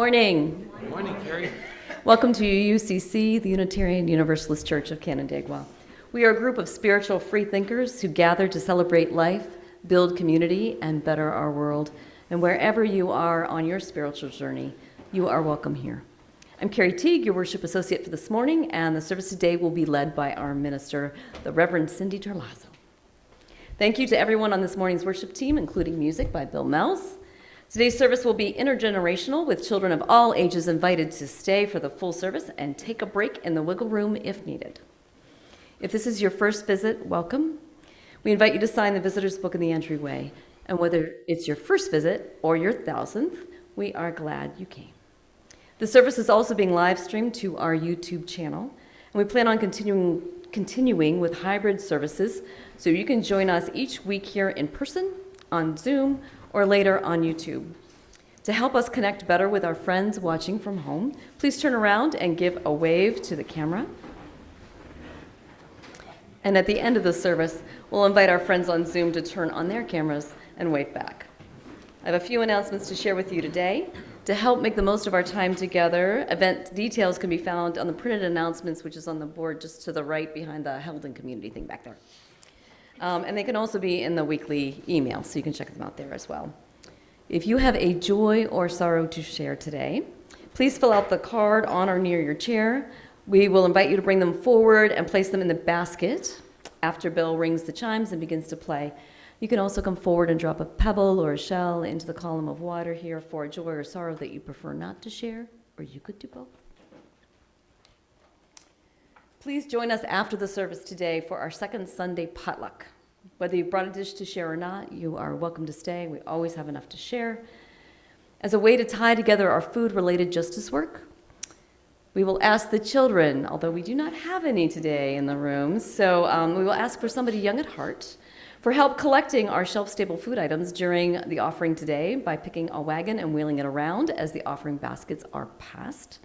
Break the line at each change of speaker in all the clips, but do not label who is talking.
morning.
Good morning, Carrie.
Welcome to UUCC, the Unitarian Universalist Church of Canandaigua. We are a group of spiritual freethinkers who gather to celebrate life, build community, and better our world. And wherever you are on your spiritual journey, you are welcome here. I'm Carrie Teague, your worship associate for this morning, and the service today will be led by our minister, the Reverend Cindy Terlazo. Thank you to everyone on this morning's worship team, including music by Bill Mells. Today's service will be intergenerational, with children of all ages invited to stay for the full service and take a break in the wiggle room if needed. If this is your first visit, welcome. We invite you to sign the visitor's book in the entryway. And whether it's your first visit or your 1,000th, we are glad you came. The service is also being live streamed to our YouTube channel, and we plan on continuing with hybrid services, so you can join us each week here in person, on Zoom, or later on YouTube. To help us connect better with our friends watching from home, please turn around and give a wave to the camera. And at the end of the service, we'll invite our friends on Zoom to turn on their cameras and wave back. I have a few announcements to share with you today. To help make the most of our time together, event details can be found on the printed announcements, which is on the board just to the right behind the Held in Community thing back there. And they can also be in the weekly email, so you can check them out there as well. If you have a joy or sorrow to share today, please fill out the card on or near your chair. We will invite you to bring them forward and place them in the basket after Bill rings the chimes and begins to play. You can also come forward and drop a pebble or a shell into the column of water here for a joy or sorrow that you prefer not to share, or you could do both. Please join us after the service today for our second Sunday potluck. Whether you brought a dish to share or not, you are welcome to stay. We always have enough to share. As a way to tie together our food-related justice work, we will ask the children, although we do not have any today in the room, so we will ask for somebody young at heart for help collecting our shelf-stable food items during the offering today by picking a wagon and wheeling it around as the offering baskets are passed.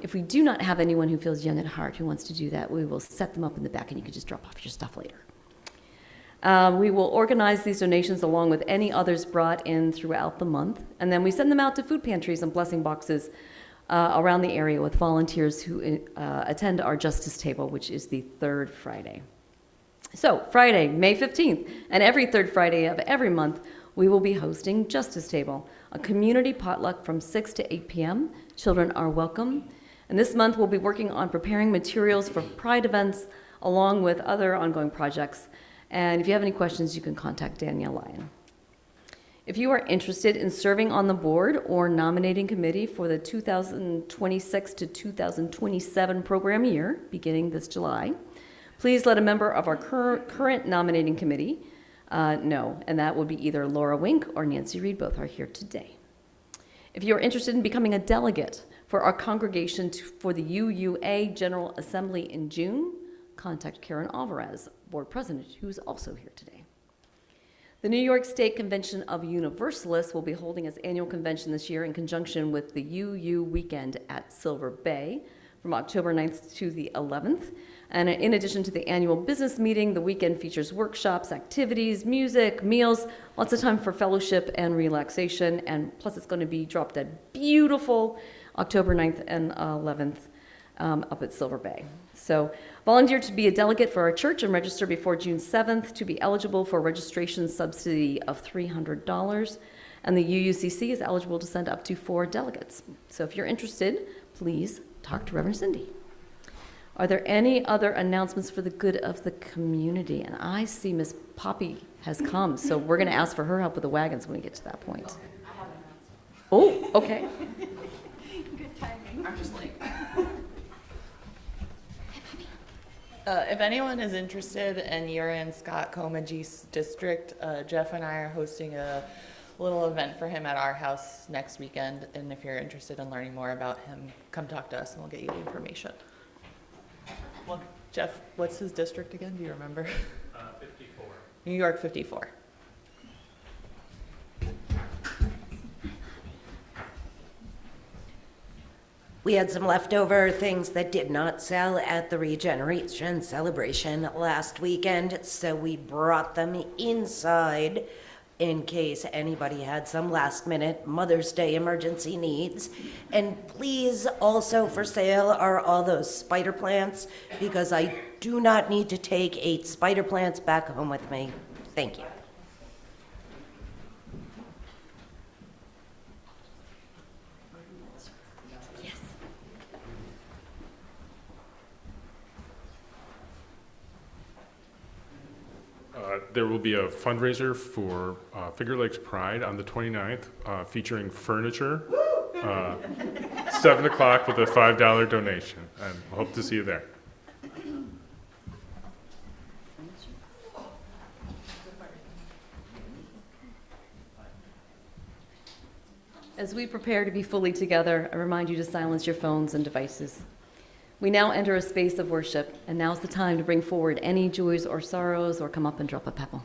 If we do not have anyone who feels young at heart who wants to do that, we will set them up in the back and you can just drop off your stuff later. We will organize these donations along with any others brought in throughout the month, and then we send them out to food pantries and blessing boxes around the area with volunteers who attend our Justice Table, which is the third Friday. So Friday, May 15th, and every third Friday of every month, we will be hosting Justice Table, a community potluck from 6 to 8 p.m. Children are welcome. And this month, we'll be working on preparing materials for Pride events, along with other ongoing projects. And if you have any questions, you can contact Danielle Lyon. If you are interested in serving on the board or nominating committee for the 2026 to 2027 program year, beginning this July, please let a member of our current nominating committee know, and that would be either Laura Wink or Nancy Reed. Both are here today. If you are interested in becoming a delegate for our congregation for the UUA General Assembly in June, contact Karen Alvarez, board president, who is also here today. The New York State Convention of Universalists will be holding its annual convention this year in conjunction with the UU Weekend at Silver Bay from October 9th to the 11th. And in addition to the annual business meeting, the weekend features workshops, activities, music, meals, lots of time for fellowship and relaxation, and plus it's going to be dropped at beautiful October 9th and 11th up at Silver Bay. So volunteer to be a delegate for our church and register before June 7th to be eligible for a registration subsidy of $300. And the UUCC is eligible to send up to 4 delegates. So if you're interested, please talk to Reverend Cindy. Are there any other announcements for the good of the community? And I see Miss Poppy has come, so we're going to ask for her help with the wagons when we get to that point.
Okay, I have an announcement.
Oh, okay.
Good timing.
I'm just late. If anyone is interested and you're in Scott Comagie's district, Jeff and I are hosting a little event for him at our house next weekend. And if you're interested in learning more about him, come talk to us and we'll get you the information. Well, Jeff, what's his district again? Do you remember?
54.
New York 54.
We had some leftover things that did not sell at the Regeneration Celebration last weekend, so we brought them inside in case anybody had some last minute Mother's Day emergency needs. And please, also for sale are all those spider plants, because I do not need to take 8 spider plants back home with me. Thank you.
There will be a fundraiser for Finger Lakes Pride on the 29th, featuring furniture, 7 o'clock with a $5 donation, and hope to see you there.
As we prepare to be fully together, I remind you to silence your phones and devices. We now enter a space of worship, and now's the time to bring forward any joys or sorrows or come up and drop a pebble.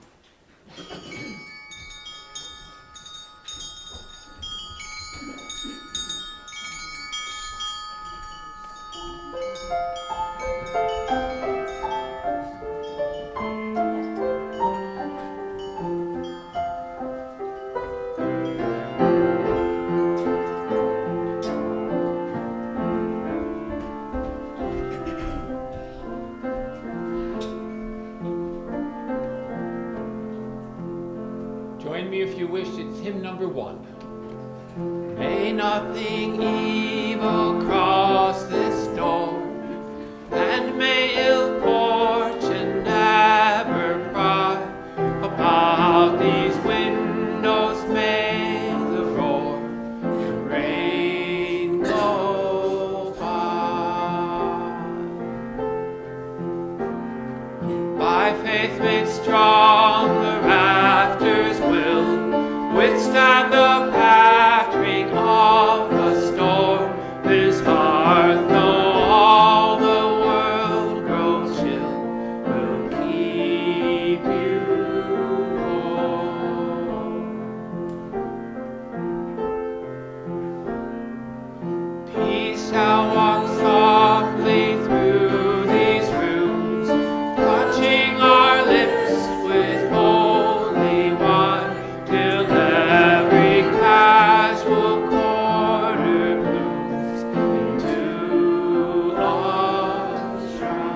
Join me if you wish. It's hymn number 1. May nothing evil cross this door, and may ill fortune never pry about these windows. May the roar and rain go by faith made strong, the rafters will withstand the pattering of the storm. This hearth, though all the world grows chill, will keep you warm. Peace shall walk softly through these rooms, touching our lips with holy wine, till every casual corner blooms into a shrine.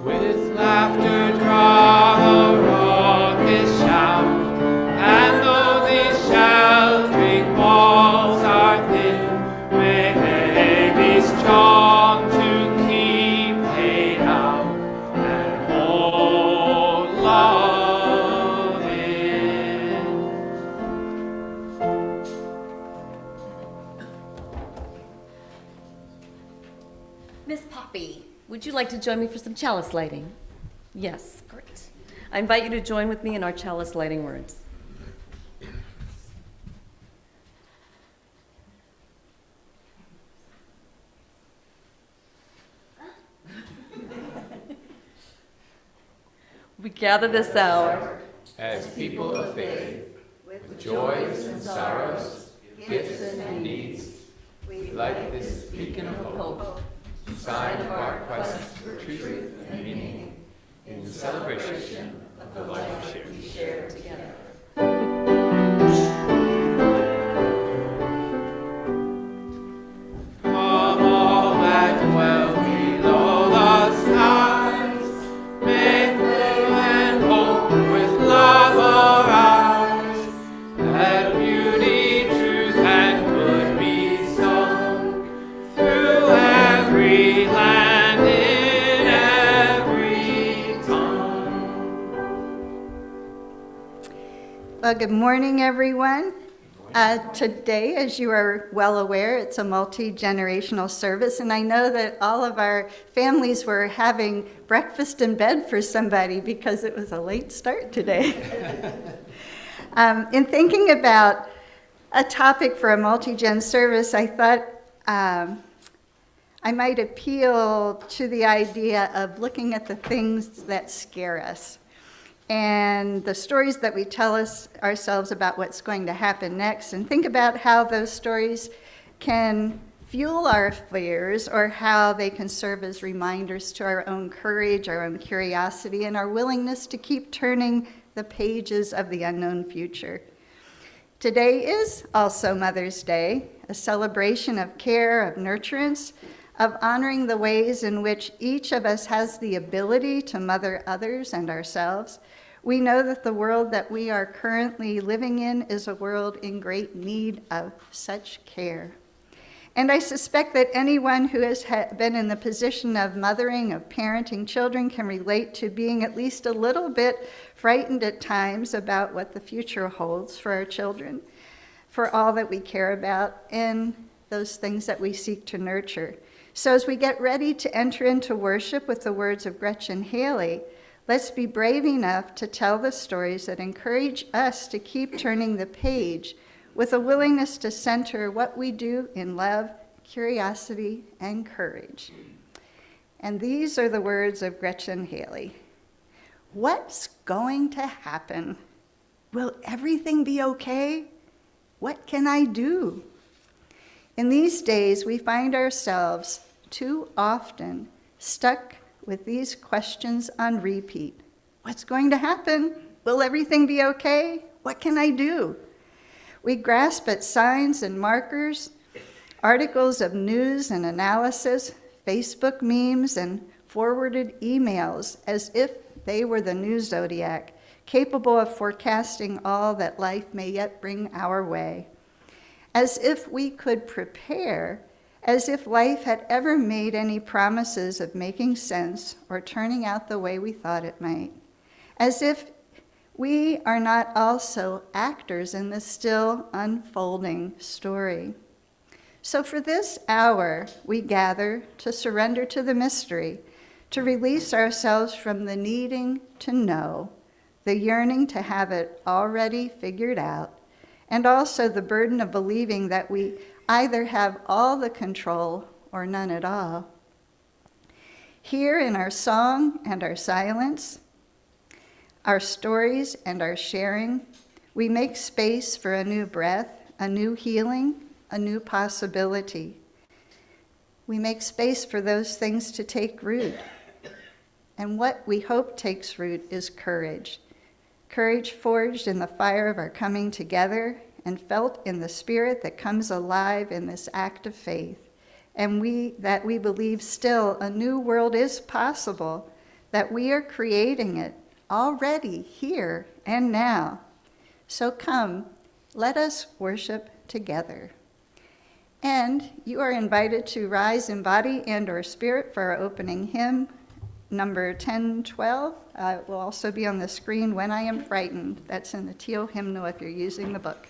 With laughter draw a raucous shout, and though these sheltering walls are thin, may they be strong to keep hate out and hold love in.
Miss Poppy, would you like to join me for some chalice lighting? Yes, great. I invite you to join with me in our chalice lighting words. We gather this hour
As people of faith, with joys and sorrows, gifts and needs, we light this beacon of hope, sign of our quest for truth and meaning, in celebration of the life we share together. Come all that dwell below the skies, may flame and hope with love arise, that beauty, truth, and good be sung through every land, in every tongue.
Well, good morning, everyone. Today, as you are well aware, it's a multi-generational service, and I know that all of our families were having breakfast in bed for somebody because it was a late start today. In thinking about a topic for a multi-gen service, I thought I might appeal to the idea of looking at the things that scare us and the stories that we tell ourselves about what's going to happen next, and think about how those stories can fuel our fears or how they can serve as reminders to our own courage, our own curiosity, and our willingness to keep turning the pages of the unknown future. Today is also Mother's Day, a celebration of care, of nurturance, of honoring the ways in which each of us has the ability to mother others and ourselves. We know that the world that we are currently living in is a world in great need of such care. And I suspect that anyone who has been in the position of mothering, of parenting children, can relate to being at least a little bit frightened at times about what the future holds for our children, for all that we care about, and those things that we seek to nurture. So as we get ready to enter into worship with the words of Gretchen Haley, let's be brave enough to tell the stories that encourage us to keep turning the page with a willingness to center what we do in love, curiosity, and courage. And these are the words of Gretchen Haley. What's going to happen? Will everything be okay? What can I do? In these days, we find ourselves too often stuck with these questions on repeat. What's going to happen? Will everything be okay? What can I do? We grasp at signs and markers, articles of news and analysis, Facebook memes, and forwarded emails as if they were the new zodiac, capable of forecasting all that life may yet bring our way. As if we could prepare, as if life had ever made any promises of making sense or turning out the way we thought it might. As if we are not also actors in this still unfolding story. So for this hour, we gather to surrender to the mystery, to release ourselves from the needing to know, the yearning to have it already figured out, and also the burden of believing that we either have all the control or none at all. Here in our song and our silence, our stories and our sharing, we make space for a new breath, a new healing, a new possibility. We make space for those things to take root. And what we hope takes root is courage. Courage forged in the fire of our coming together and felt in the spirit that comes alive in this act of faith. And we believe still a new world is possible, that we are creating it already here and now. So come, let us worship together. And you are invited to rise in body and or spirit for our opening hymn, number 1012. It will also be on the screen, When I Am Frightened. That's in the teal hymnal if you're using the book.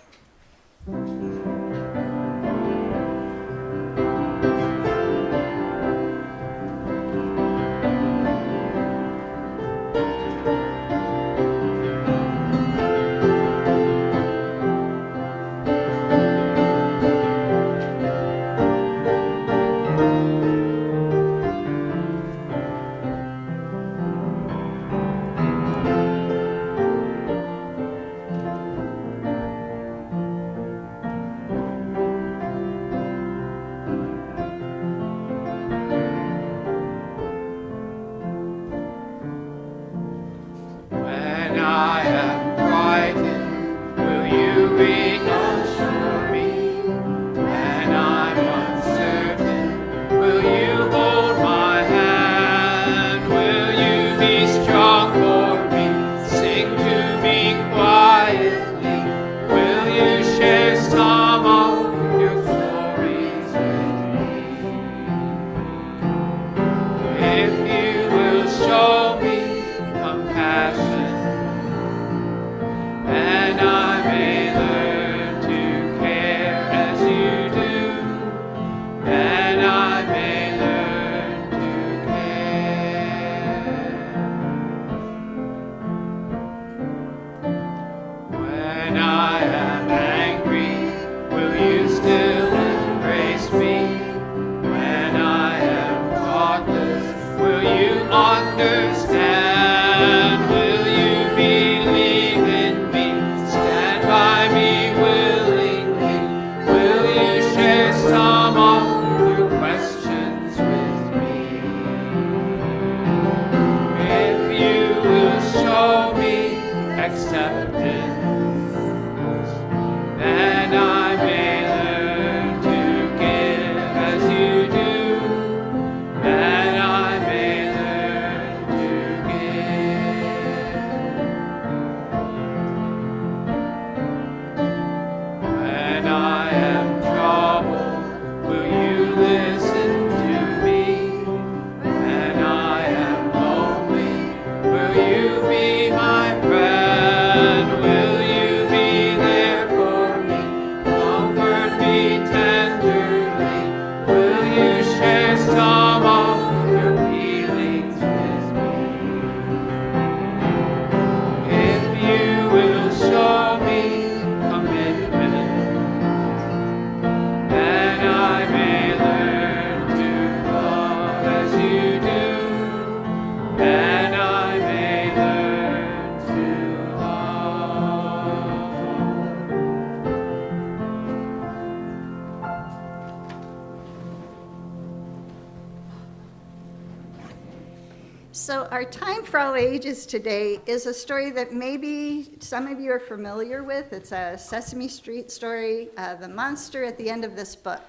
So our Time for All Ages today is a story that maybe some of you are familiar with. It's a Sesame Street story, The Monster at the End of This Book.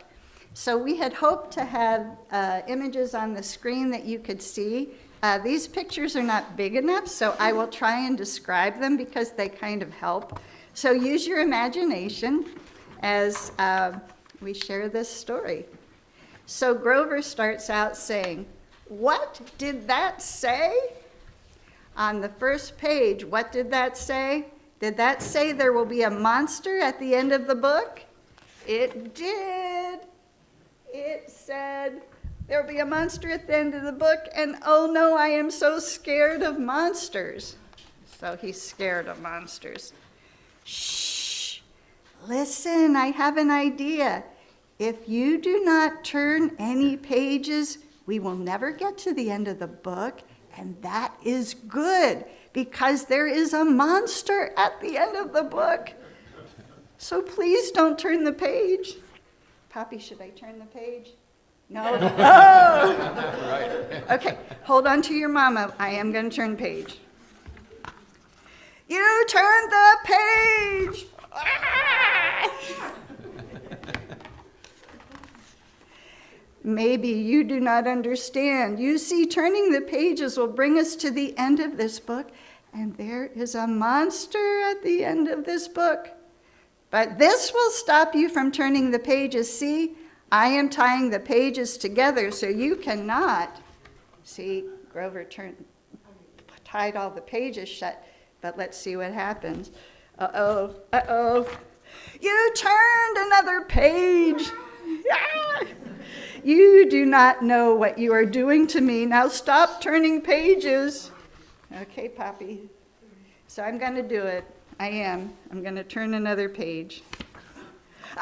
So we had hoped to have images on the screen that you could see. These pictures are not big enough, so I will try and describe them because they kind of help. So use your imagination as we share this story. So Grover starts out saying, "What did that say?" On the first page, what did that say? Did that say there will be a monster at the end of the book? It did. It said there will be a monster at the end of the book, and oh no, I am so scared of monsters. So he's scared of monsters. Shh, listen, I have an idea. If you do not turn any pages, we will never get to the end of the book, and that is good, because there is a monster at the end of the book. So please don't turn the page. Poppy, should I turn the page? No? Oh! Okay, hold on to your mama. I am going to turn page. You turned the page! Ah! Maybe you do not understand. You see, turning the pages will bring us to the end of this book, and there is a monster at the end of this book. But this will stop you from turning the pages. See, I am tying the pages together so you cannot. See, Grover tied all the pages shut, but let's see what happens. Uh-oh, uh-oh. You turned another page. Ah! You do not know what you are doing to me. Now stop turning pages. Okay, Poppy. So I'm going to do it. I am. I'm going to turn another page.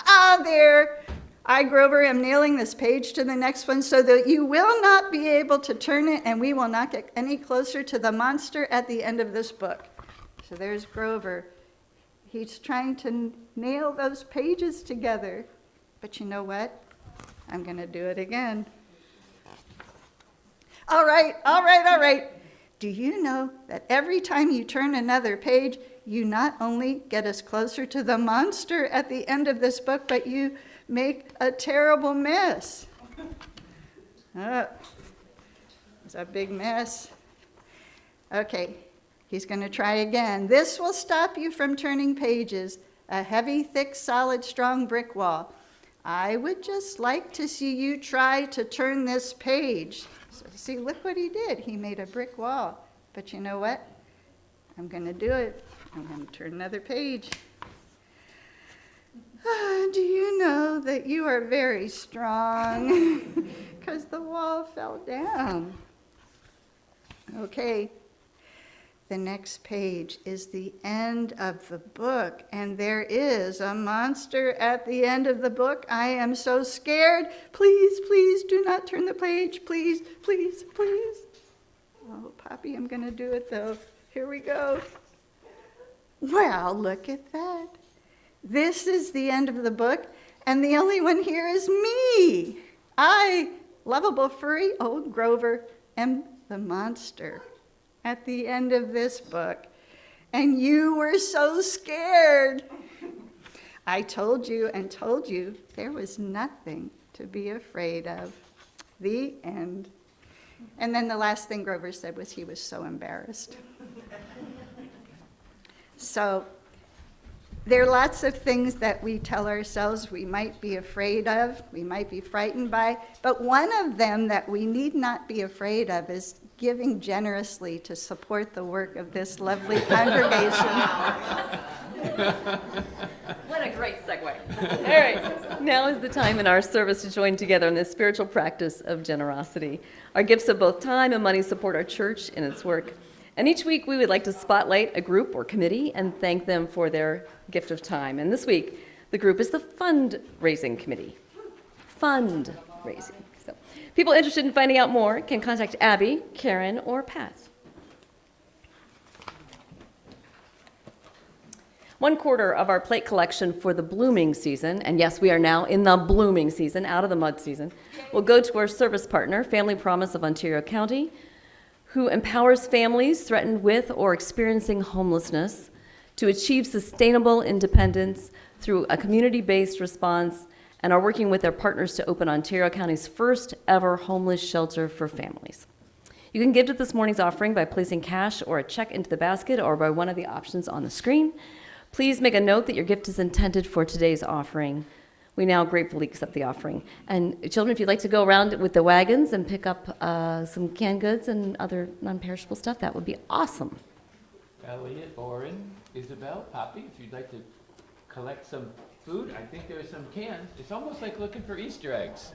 Ah, there. I, Grover, am nailing this page to the next one so that you will not be able to turn it, and we will not get any closer to the monster at the end of this book. So there's Grover. He's trying to nail those pages together. But you know what? I'm going to do it again. All right. Do you know that every time you turn another page, you not only get us closer to the monster at the end of this book, but you make a terrible mess? It's a big mess. Okay, he's going to try again. This will stop you from turning pages. A heavy, thick, solid, strong brick wall. I would just like to see you try to turn this page. So, see, look what he did. He made a brick wall. But you know what? I'm going to do it. I'm going to turn another page. Do you know that you are very strong? Because the wall fell down. Okay. The next page is the end of the book, and there is a monster at the end of the book. I am so scared. Please, please do not turn the page. Please, please, please. Oh, Poppy, I'm going to do it, though. Here we go. Well, look at that. This is the end of the book, and the only one here is me. I, lovable furry old Grover, am the monster at the end of this book. And you were so scared. I told you and told you there was nothing to be afraid of. The end. And then the last thing Grover said was he was so embarrassed. So there are lots of things that we tell ourselves we might be afraid of, we might be frightened by, but one of them that we need not be afraid of is giving generously to support the work of this lovely congregation.
What a great segue. All right, now is the time in our service to join together in this spiritual practice of generosity. Our gifts of both time and money support our church in its work. And each week we would like to spotlight a group or committee and thank them for their gift of time. And this week, the group is the Fundraising Committee. Fundraising. So, people interested in finding out more can contact Abby, Karen, or Pat. 1/4 of our plate collection for the blooming season, and yes, we are now in the blooming season, out of the mud season, will go to our service partner, Family Promise of Ontario County, who empowers families threatened with or experiencing homelessness to achieve sustainable independence through a community-based response, and are working with their partners to open Ontario County's first ever homeless shelter for families. You can give to this morning's offering by placing cash or a check into the basket or by one of the options on the screen. Please make a note that your gift is intended for today's offering. We now gratefully accept the offering. And children, if you'd like to go around with the wagons and pick up some canned goods and other non-perishable stuff, that would be awesome.
Elliot, Oren, Isabel, Poppy, if you'd like to collect some food, I think there are some cans. It's almost like looking for Easter eggs.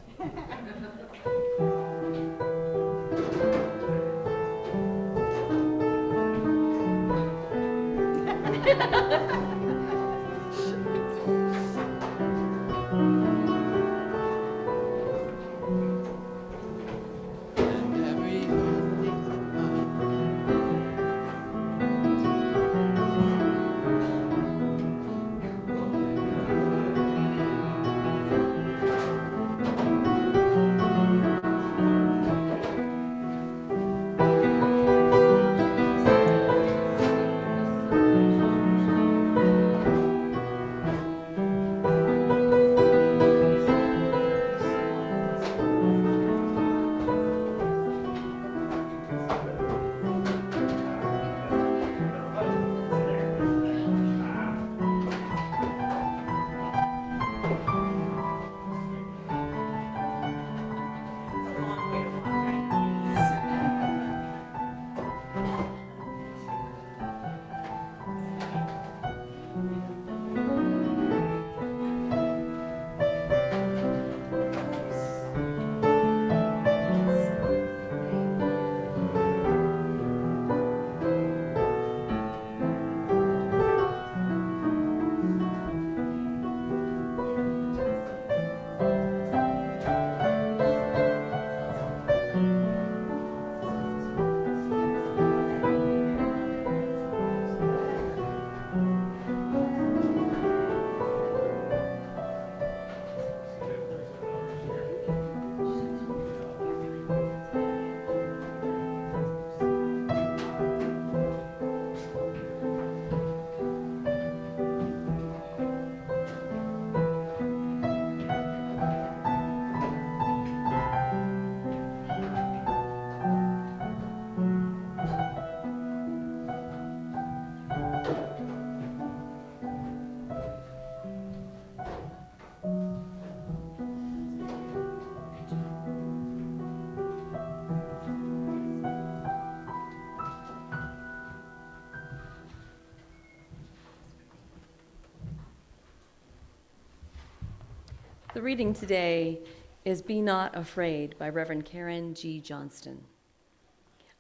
The reading today is Be Not Afraid by Reverend Karen G. Johnston.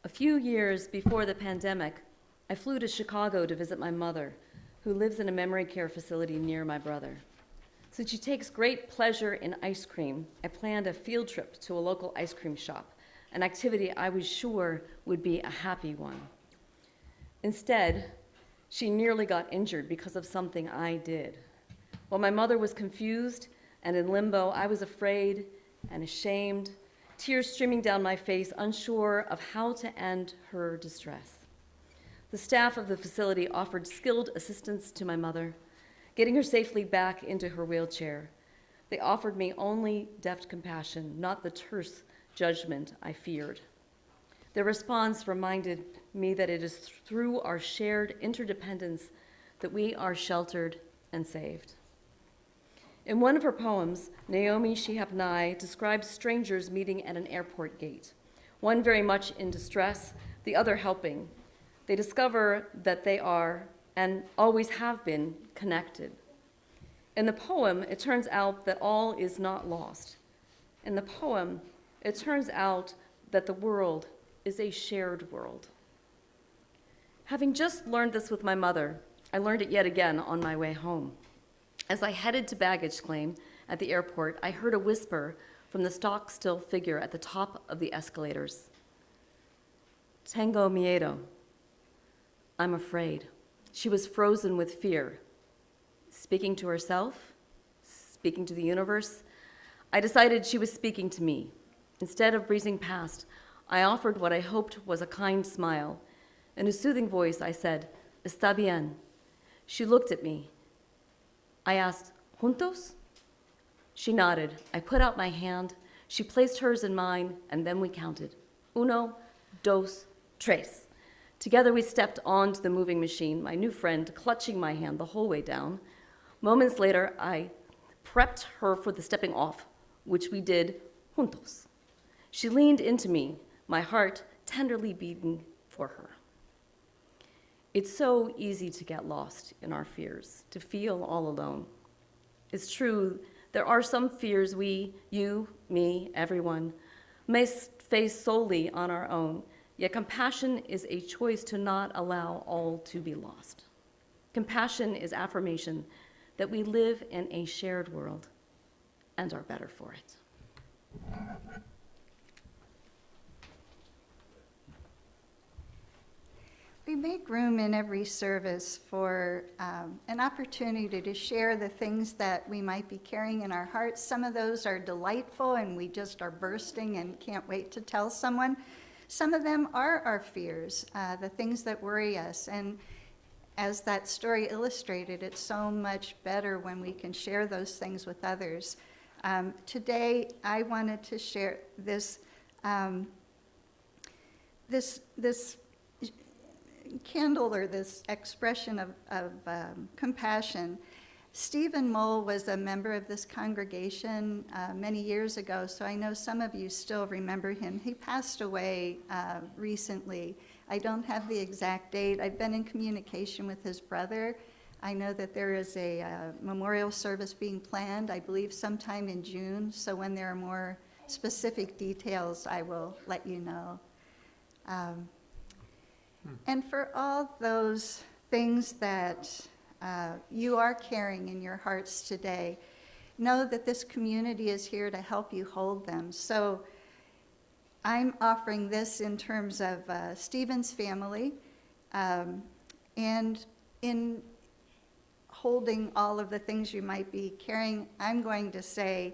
A few years before the pandemic, I flew to Chicago to visit my mother, who lives in a memory care facility near my brother. Since she takes great pleasure in ice cream, I planned a field trip to a local ice cream shop, an activity I was sure would be a happy one. Instead, she nearly got injured because of something I did. While my mother was confused and in limbo, I was afraid and ashamed, tears streaming down my face, unsure of how to end her distress. The staff of the facility offered skilled assistance to my mother, getting her safely back into her wheelchair. They offered me only deft compassion, not the terse judgment I feared. Their response reminded me that it is through our shared interdependence that we are sheltered and saved. In one of her poems, Naomi Shihab Nye describes strangers meeting at an airport gate, one very much in distress, the other helping. They discover that they are, and always have been, connected. In the poem, it turns out that all is not lost. In the poem, it turns out that the world is a shared world. Having just learned this with my mother, I learned it yet again on my way home. As I headed to baggage claim at the airport, I heard a whisper from the stock-still figure at the top of the escalators. Tengo miedo. I'm afraid. She was frozen with fear. Speaking to herself, speaking to the universe, I decided she was speaking to me. Instead of breezing past, I offered what I hoped was a kind smile. In a soothing voice, I said, "Está bien." She looked at me. I asked, "Juntos?" She nodded. I put out my hand. She placed hers in mine, and then we counted. Uno, dos, tres. Together we stepped onto the moving machine, my new friend clutching my hand the whole way down. Moments later, I prepped her for the stepping off, which we did juntos. She leaned into me, my heart tenderly beating for her. It's so easy to get lost in our fears, to feel all alone. It's true, there are some fears we, you, me, everyone, may face solely on our own, yet compassion is a choice to not allow all to be lost. Compassion is affirmation that we live in a shared world and are better for it.
We make room in every service for an opportunity to share the things that we might be carrying in our hearts. Some of those are delightful and we just are bursting and can't wait to tell someone. Some of them are our fears, the things that worry us. And as that story illustrated, it's so much better when we can share those things with others. Today, I wanted to share this candle, or this expression of compassion. Stephen Mole was a member of this congregation many years ago, so I know some of you still remember him. He passed away recently. I don't have the exact date. I've been in communication with his brother. I know that there is a memorial service being planned, I believe sometime in June, so when there are more specific details, I will let you know. And for all those things that you are carrying in your hearts today, know that this community is here to help you hold them. So I'm offering this in terms of Stephen's family, and in holding all of the things you might be carrying, I'm going to say,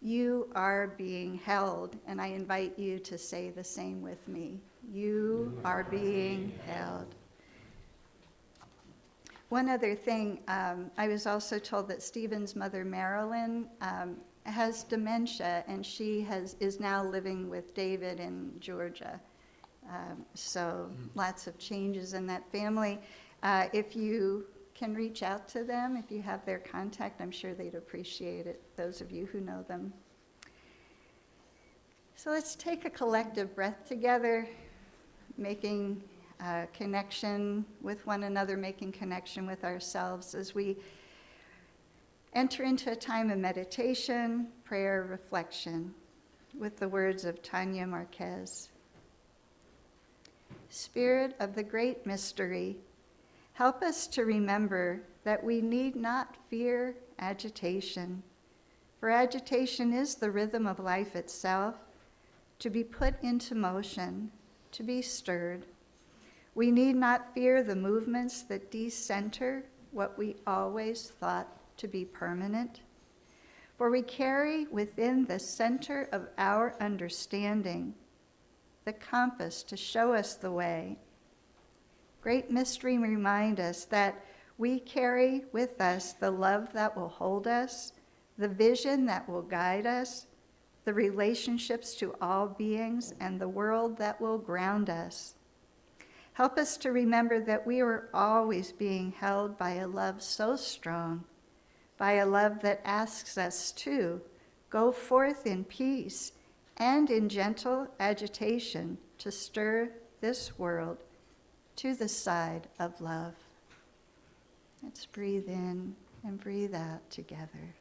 you are being held, and I invite you to say the same with me. You are being held. One other thing, I was also told that Stephen's mother, Marilyn, has dementia, and she is now living with David in Georgia. So lots of changes in that family. If you can reach out to them, if you have their contact, I'm sure they'd appreciate it, those of you who know them. So let's take a collective breath together, making connection with one another, making connection with ourselves as we enter into a time of meditation, prayer, reflection, with the words of Tanya Marquez. Spirit of the great mystery, help us to remember that we need not fear agitation, for agitation is the rhythm of life itself, to be put into motion, to be stirred. We need not fear the movements that decenter what we always thought to be permanent, for we carry within the center of our understanding the compass to show us the way. Great mystery remind us that we carry with us the love that will hold us, the vision that will guide us, the relationships to all beings, and the world that will ground us. Help us to remember that we are always being held by a love so strong, by a love that asks us to go forth in peace and in gentle agitation to stir this world to the side of love. Let's breathe in and breathe out together.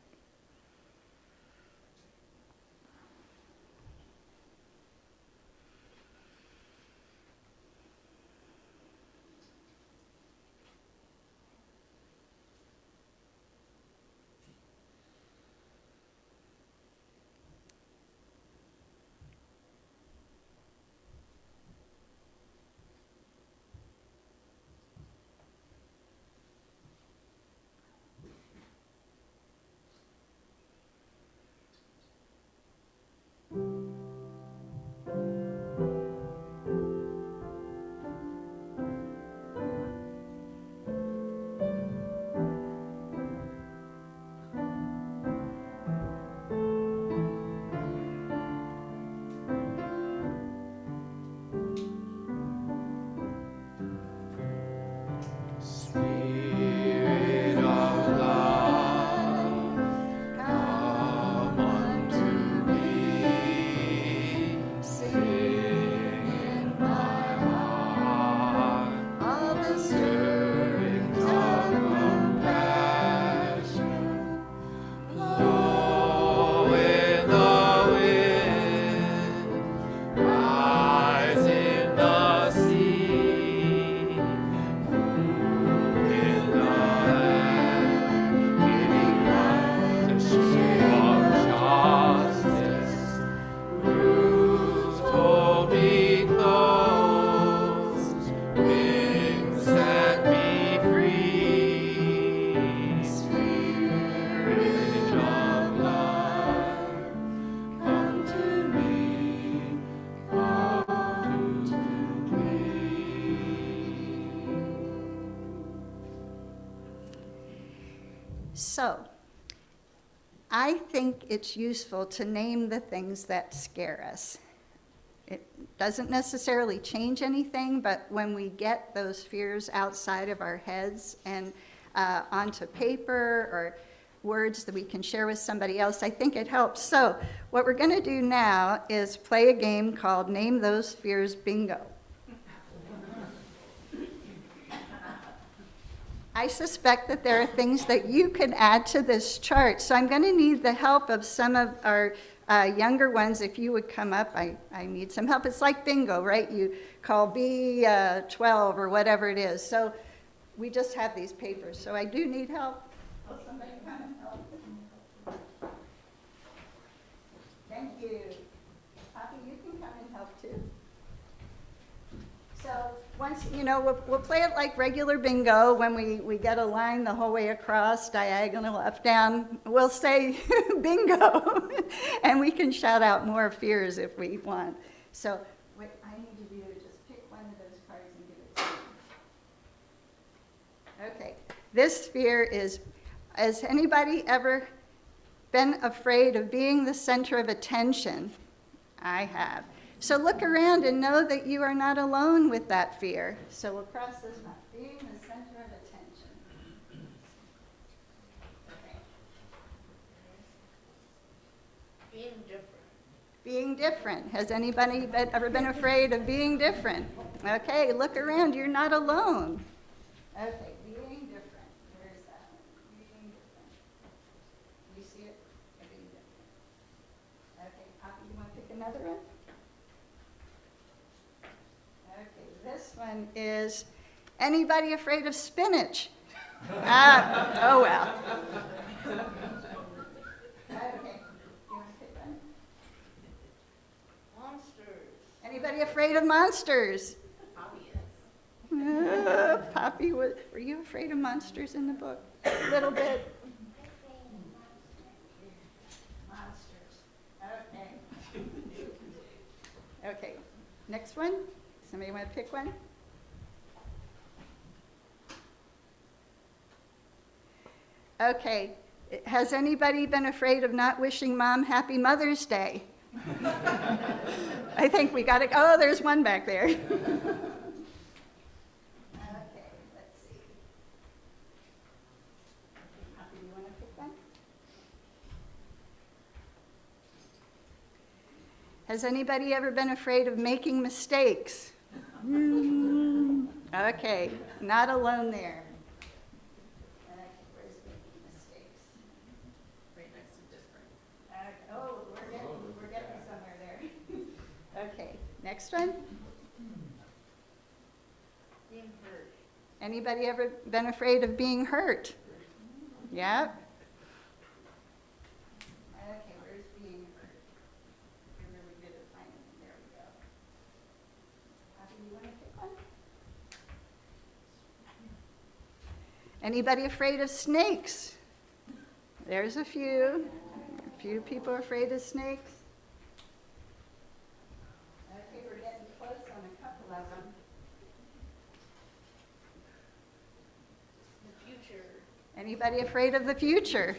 So, I think it's useful to name the things that scare us. It doesn't necessarily change anything, but when we get those fears outside of our heads and onto paper or words that we can share with somebody else, I think it helps. So what we're going to do now is play a game called Name Those Fears Bingo. I suspect that there are things that you could add to this chart, so I'm going to need the help of some of our younger ones. If you would come up, I need some help. It's like bingo, right? You call B12 or whatever it is. So we just have these papers, so I do need help. Will somebody come and help? Thank you. Poppy, you can come and help too. So once, we'll play it like regular bingo. When we get a line the whole way across, diagonal, up, down, we'll say bingo. And we can shout out more fears if we want. So what I need to do is just pick one of those cards and give it to you. Okay, this fear is, has anybody ever been afraid of being the center of attention? I have. So look around and know that you are not alone with that fear. So we'll cross this one. Being the center of attention. Okay.
Being different.
Being different. Has anybody ever been afraid of being different? Okay, look around. You're not alone. Okay, being different. Where is that one? Being different. You see it? Being different. Okay, Poppy, you want to pick another one? Okay, this one is, anybody afraid of spinach? Oh well. Okay, you want to pick one?
Monsters.
Anybody afraid of monsters? Poppy, were you afraid of monsters in the book? A little bit. Monsters. Okay. Okay, next one. Somebody want to pick one? Okay, has anybody been afraid of not wishing Mom Happy Mother's Day? I think we got it. Oh, there's one back there. Okay, let's see. Poppy, you want to pick one? Has anybody ever been afraid of making mistakes? Okay, not alone there. Where's making mistakes?
Right next to different.
Oh, we're getting somewhere there. Okay, next one.
Being hurt.
Anybody ever been afraid of being hurt? Yeah. Okay, where's being hurt? You're really good at finding it. There we go. Poppy, you want to pick one? Anybody afraid of snakes? There's a few. A few people are afraid of snakes. Okay, we're getting close on a couple of them.
The future.
Anybody afraid of the future?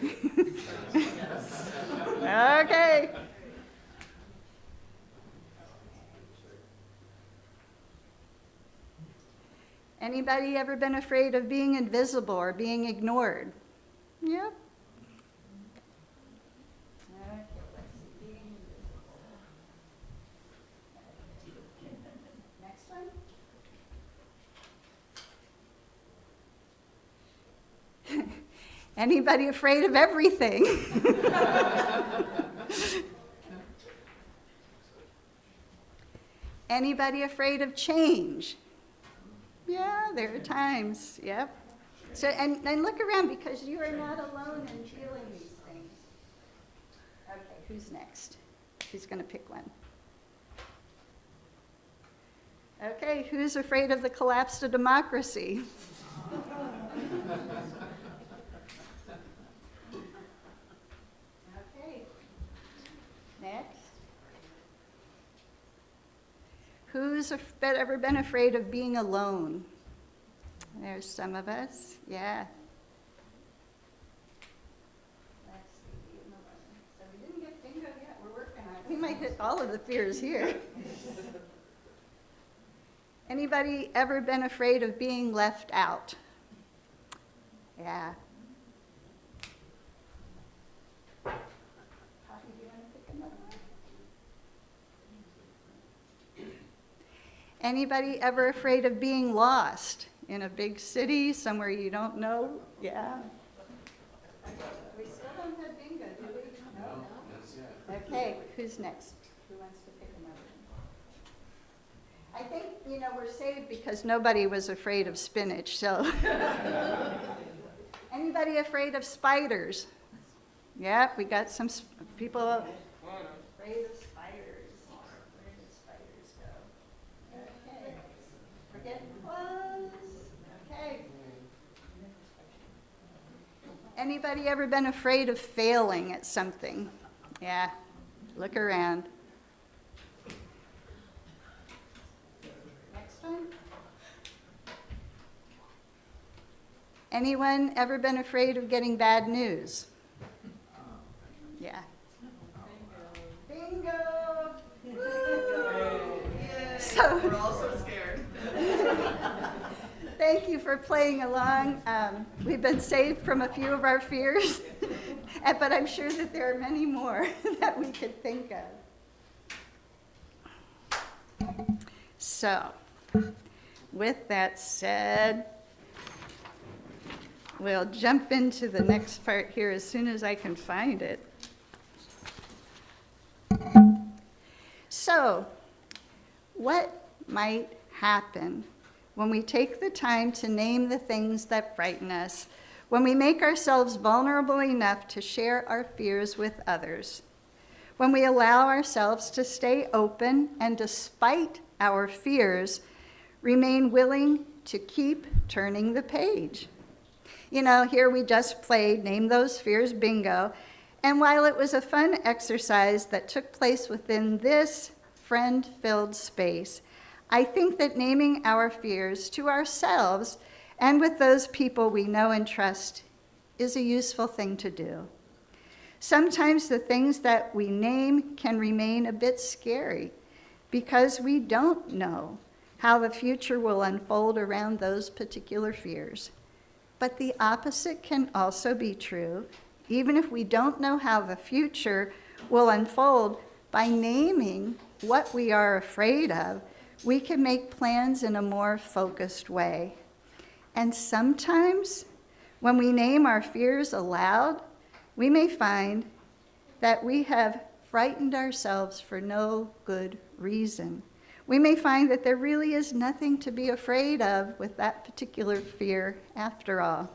Okay. Anybody ever been afraid of being invisible or being ignored? Yep. Okay, let's see. Being invisible. Next one. Anybody afraid of everything? Anybody afraid of change? Yeah, there are times, yep. So, and look around because you are not alone in feeling these things. Okay, who's next? Who's going to pick one? Okay, who's afraid of the collapse of democracy? Okay, next. Who's ever been afraid of being alone? There's some of us, yeah. might hit all of the fears here. Anybody ever been afraid of being left out? Yeah. Poppy, do you want to pick another one? Anybody ever afraid of being lost in a big city, somewhere you don't know? Yeah. We still don't have bingo, do we? No. Okay, who's next? Who wants to pick another one? I think, we're saved because nobody was afraid of spinach, so. Anybody afraid of spiders? Yeah, we got some people afraid of spiders. Where did spiders go? Okay, we're getting close. Okay. Anybody ever been afraid of failing at something? Yeah, look around. Next one. Anyone ever been afraid of getting bad news? Yeah. Bingo! Woo! So,
We're all so scared.
thank you for playing along. We've been saved from a few of our fears, but I'm sure that there are many more that we could think of. So, with that said, we'll jump into the next part here as soon as I can find it. So, what might happen when we take the time to name the things that frighten us, when we make ourselves vulnerable enough to share our fears with others, when we allow ourselves to stay open and, despite our fears, remain willing to keep turning the page? Here we just played Name Those Fears Bingo, and while it was a fun exercise that took place within this friend-filled space, I think that naming our fears to ourselves and with those people we know and trust is a useful thing to do. Sometimes the things that we name can remain a bit scary because we don't know how the future will unfold around those particular fears. But the opposite can also be true. Even if we don't know how the future will unfold, by naming what we are afraid of, we can make plans in a more focused way. And sometimes, when we name our fears aloud, we may find that we have frightened ourselves for no good reason. We may find that there really is nothing to be afraid of with that particular fear after all.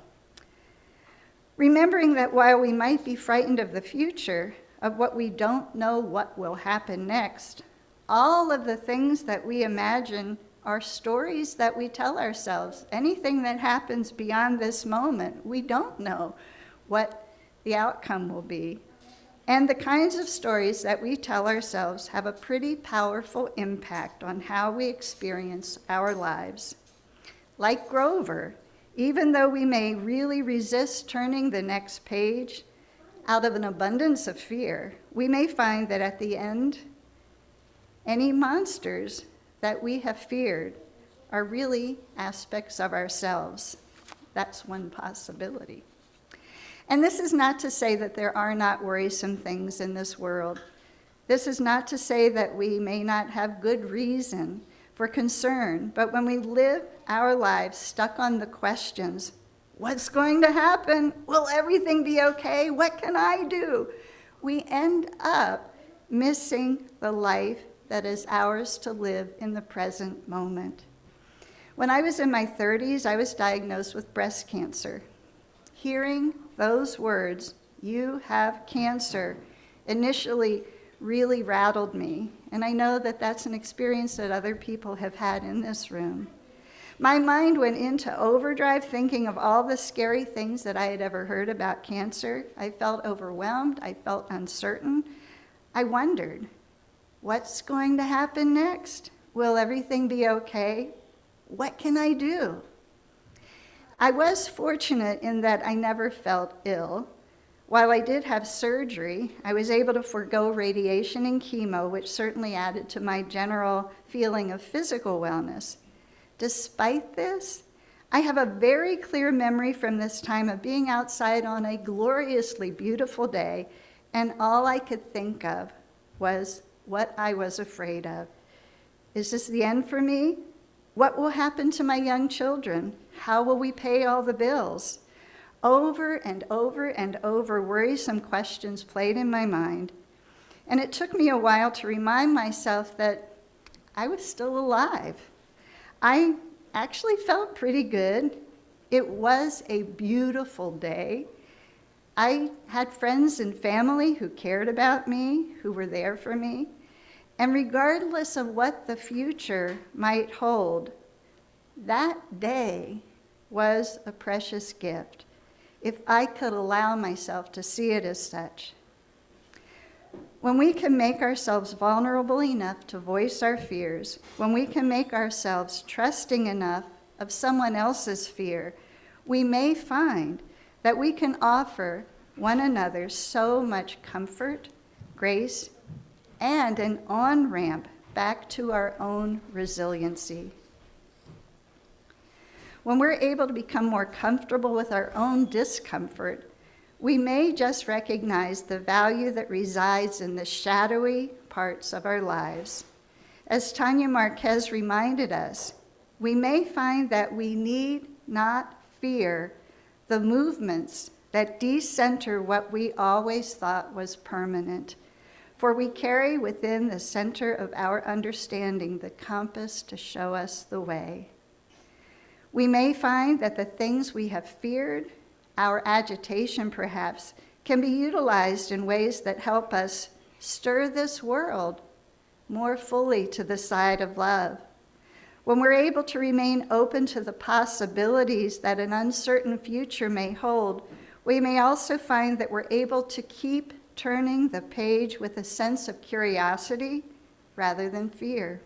Remembering that while we might be frightened of the future, of what we don't know what will happen next, all of the things that we imagine are stories that we tell ourselves. Anything that happens beyond this moment, we don't know what the outcome will be. And the kinds of stories that we tell ourselves have a pretty powerful impact on how we experience our lives. Like Grover, even though we may really resist turning the next page, out of an abundance of fear, we may find that at the end, any monsters that we have feared are really aspects of ourselves. That's one possibility. And this is not to say that there are not worrisome things in this world. This is not to say that we may not have good reason for concern, but when we live our lives stuck on the questions, what's going to happen? Will everything be okay? What can I do? We end up missing the life that is ours to live in the present moment. When I was in my 30s, I was diagnosed with breast cancer. Hearing those words, "You have cancer," initially really rattled me, and I know that that's an experience that other people have had in this room. My mind went into overdrive thinking of all the scary things that I had ever heard about cancer. I felt overwhelmed. I felt uncertain. I wondered, what's going to happen next? Will everything be okay? What can I do? I was fortunate in that I never felt ill. While I did have surgery, I was able to forego radiation and chemo, which certainly added to my general feeling of physical wellness. Despite this, I have a very clear memory from this time of being outside on a gloriously beautiful day, and all I could think of was what I was afraid of. Is this the end for me? What will happen to my young children? How will we pay all the bills? Over and over and over, worrisome questions played in my mind. And it took me a while to remind myself that I was still alive. I actually felt pretty good. It was a beautiful day. I had friends and family who cared about me, who were there for me. And regardless of what the future might hold, that day was a precious gift, if I could allow myself to see it as such. When we can make ourselves vulnerable enough to voice our fears, when we can make ourselves trusting enough of someone else's fear, we may find that we can offer one another so much comfort, grace, and an on-ramp back to our own resiliency. When we're able to become more comfortable with our own discomfort, we may just recognize the value that resides in the shadowy parts of our lives. As Tanya Marquez reminded us, we may find that we need not fear the movements that decenter what we always thought was permanent, for we carry within the center of our understanding the compass to show us the way. We may find that the things we have feared, our agitation perhaps, can be utilized in ways that help us stir this world more fully to the side of love. When we're able to remain open to the possibilities that an uncertain future may hold, we may also find that we're able to keep turning the page with a sense of curiosity rather than fear.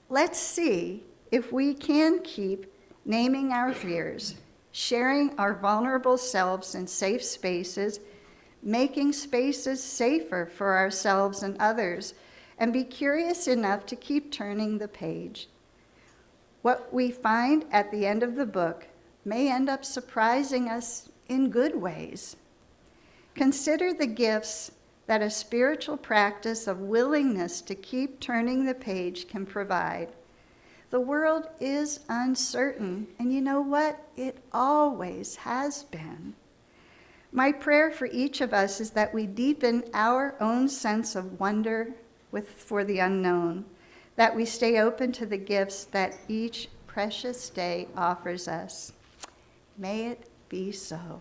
Let's see if we can keep naming our fears, sharing our vulnerable selves in safe spaces, making spaces safer for ourselves and others, and be curious enough to keep turning the page. What we find at the end of the book may end up surprising us in good ways. Consider the gifts that a spiritual practice of willingness to keep turning the page can provide. The world is uncertain, and you know what? It always has been. My prayer for each of us is that we deepen our own sense of wonder for the unknown, that we stay open to the gifts that each precious day offers us. May it be so.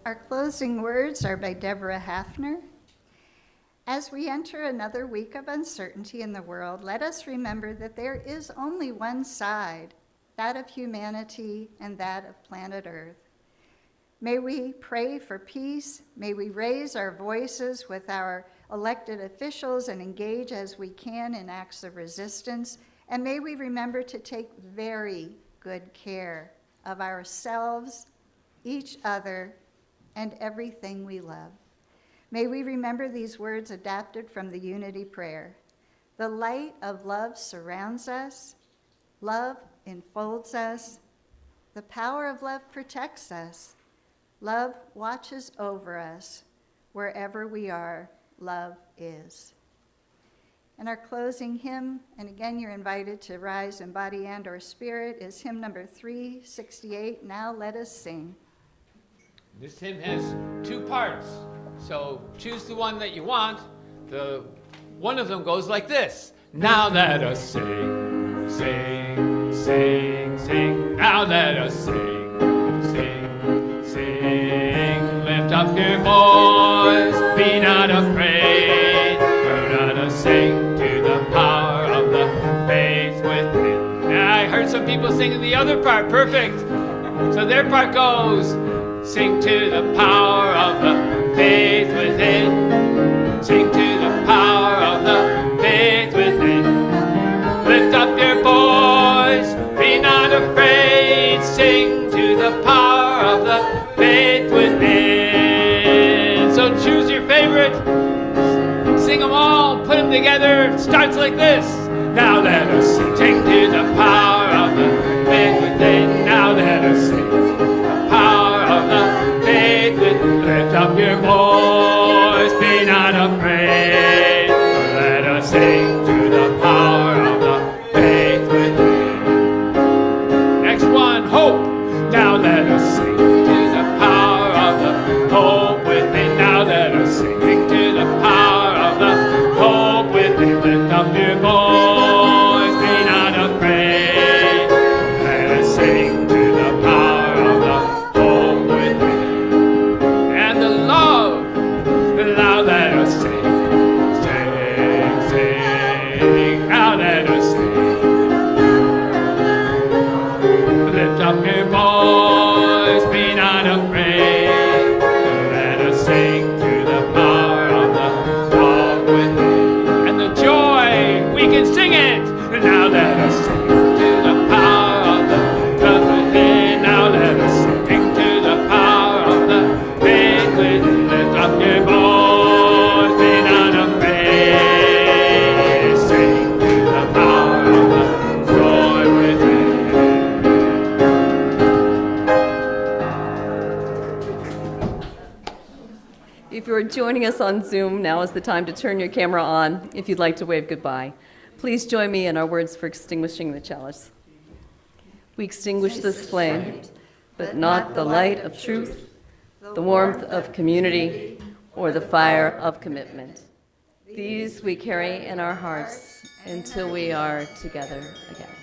Our closing words are by Deborah Hafner. As we enter another week of uncertainty in the world, let us remember that there is only one side, that of humanity and that of planet Earth. May we pray for peace. May we raise our voices with our elected officials and engage as we can in acts of resistance. And may we remember to take very good care of ourselves, each other, and everything we love. May we remember these words adapted from the Unity Prayer. The light of love surrounds us, love enfolds us, The power of love protects us. Love watches over us. Wherever we are, love is. And our closing hymn, and again you're invited to rise in body and or spirit, is hymn number 368, Now Let Us Sing.
This hymn has two parts, so choose the one that you want. One of them goes like this. Now let us sing, sing, sing, sing. Now let us sing, sing, sing. Lift up your voice, be not afraid. Learn how to sing to the power of the faith within. Now I heard some people singing the other part, perfect. So their part goes, sing to the power of the faith within. Sing to the power of the faith within. Lift up your voice, be not afraid. Sing to the power of the faith within. So choose your favorite. Sing them all, put them together. It starts like this. Now let us sing. Sing to the power of the faith within. Now let us sing. The power of the faith within. Lift up your voice, be not afraid. Let us sing to the power of the faith within. Next one, hope. Now let us sing to the power of the hope within. Now let us sing to the power of the hope within. Lift up your voice, be not afraid. Let us sing to the power of the hope within. And the love, now let us sing, sing, sing. Now let us sing. Lift up your voice, be not afraid. Let us sing to the power of the love within. And the joy, we can sing it. Now let us sing to the power of the love within. Now let us sing to the power of the faith within. Lift up your voice, be not afraid. Sing to the power of the joy within.
If you're joining us on Zoom, now is the time to turn your camera on if you'd like to wave goodbye. Please join me in our words for extinguishing the chalice. We extinguish this flame, but not the light of truth, the warmth of community, or the fire of commitment. These we carry in our hearts until we are together again.